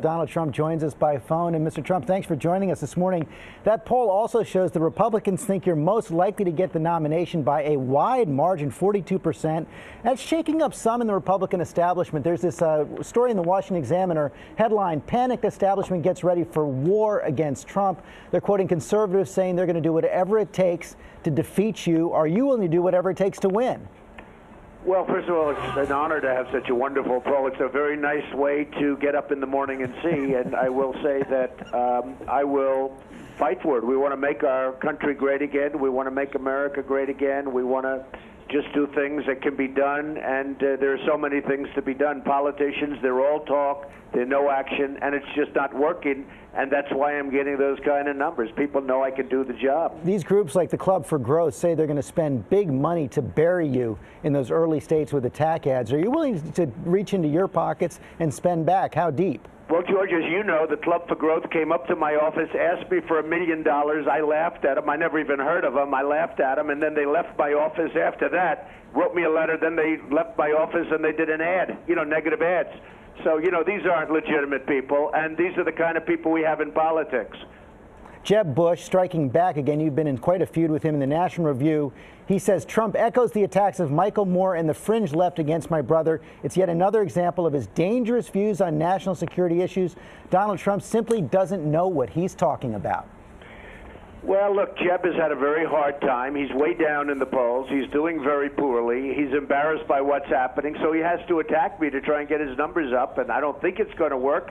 Donald Trump joins us by phone. And Mr. Trump, thanks for joining us this morning. That poll also shows the Republicans think you're most likely to get the nomination by a wide margin, 42%. That's shaking up some in the Republican establishment. There's this story in the Washington Examiner, headline, "Panicked Establishment Gets Ready for War Against Trump." They're quoting conservatives saying they're going to do whatever it takes to defeat you. Are you willing to do whatever it takes to win? Well, first of all, it's an honor to have such a wonderful poll. It's a very nice way to get up in the morning and see, and I will say that I will fight for it. We want to make our country great again. We want to make America great again. We want to just do things that can be done, and there are so many things to be done. Politicians, they're all talk, they're no action, and it's just not working, and that's why I'm getting those kind of numbers. People know I can do the job. These groups like the Club for Growth say they're going to spend big money to bury you in those early states with attack ads. Are you willing to reach into your pockets and spend back? How deep? Well, George, as you know, the Club for Growth came up to my office, asked me for $1 million. I laughed at them. I never even heard of them. I laughed at them, and then they left my office after that, wrote me a letter, then they left my office and they did an ad, negative ads. So, these aren't legitimate people, and these are the kind of people we have in politics. Jeb Bush striking back again. You've been in quite a feud with him in the National Review. He says Trump echoes the attacks of Michael Moore and the fringe left against my brother. It's yet another example of his dangerous views on national security issues. Donald Trump simply doesn't know what he's talking about. Well, look, Jeb has had a very hard time. He's way down in the polls. He's doing very poorly. He's embarrassed by what's happening, so he has to attack me to try and get his numbers up, and I don't think it's going to work.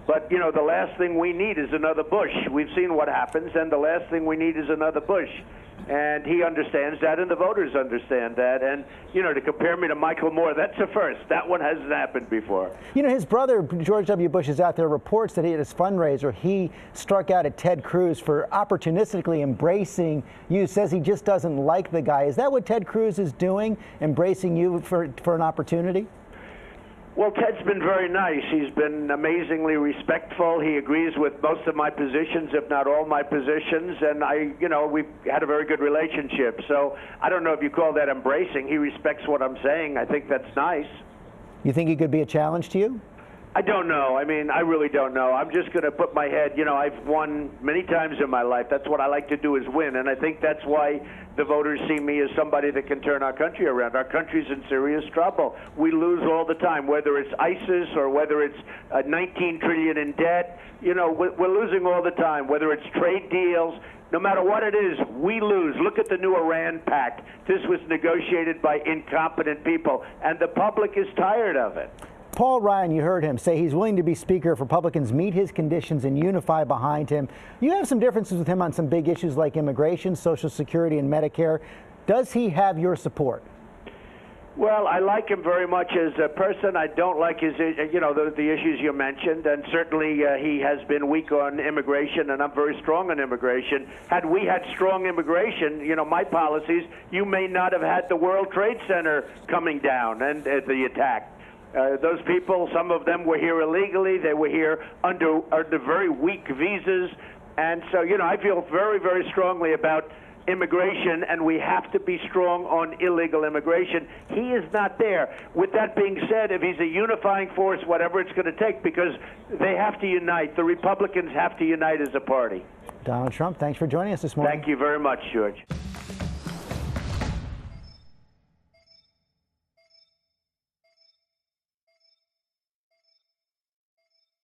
But, the last thing we need is another Bush. We've seen what happens, and the last thing we need is another Bush. And he understands that, and the voters understand that. And, to compare me to Michael Moore, that's a first. That one hasn't happened before. His brother, George W. Bush, is out there. Reports that at his fundraiser, he struck out at Ted Cruz for opportunistically embracing you, says he just doesn't like the guy. Is that what Ted Cruz is doing, embracing you for an opportunity? Well, Ted's been very nice. He's been amazingly respectful. He agrees with most of my positions, if not all my positions, and we've had a very good relationship. So I don't know if you call that embracing. He respects what I'm saying. I think that's nice. You think he could be a challenge to you? I don't know. I really don't know. I'm just going to put my head, I've won many times in my life. That's what I like to do, is win. And I think that's why the voters see me as somebody that can turn our country around. Our country's in serious trouble. We lose all the time, whether it's ISIS or whether it's $19 trillion in debt. We're losing all the time, whether it's trade deals. No matter what it is, we lose. Look at the new Iran pact. This was negotiated by incompetent people, and the public is tired of it. Paul Ryan, you heard him say he's willing to be Speaker if Republicans meet his conditions and unify behind him. You have some differences with him on some big issues like immigration, Social Security, and Medicare. Does he have your support? Well, I like him very much as a person. I don't like his, the issues you mentioned, and certainly he has been weak on immigration, and I'm very strong on immigration. Had we had strong immigration, my policies, you may not have had the World Trade Center coming down and the attack. Those people, some of them were here illegally. They were here under very weak visas. And so, I feel very, very strongly about immigration, and we have to be strong on illegal immigration. He is not there. With that being said, if he's a unifying force, whatever it's going to take, because they have to unite. The Republicans have to unite as a party. Donald Trump, thanks for joining us this morning. Thank you very much, George.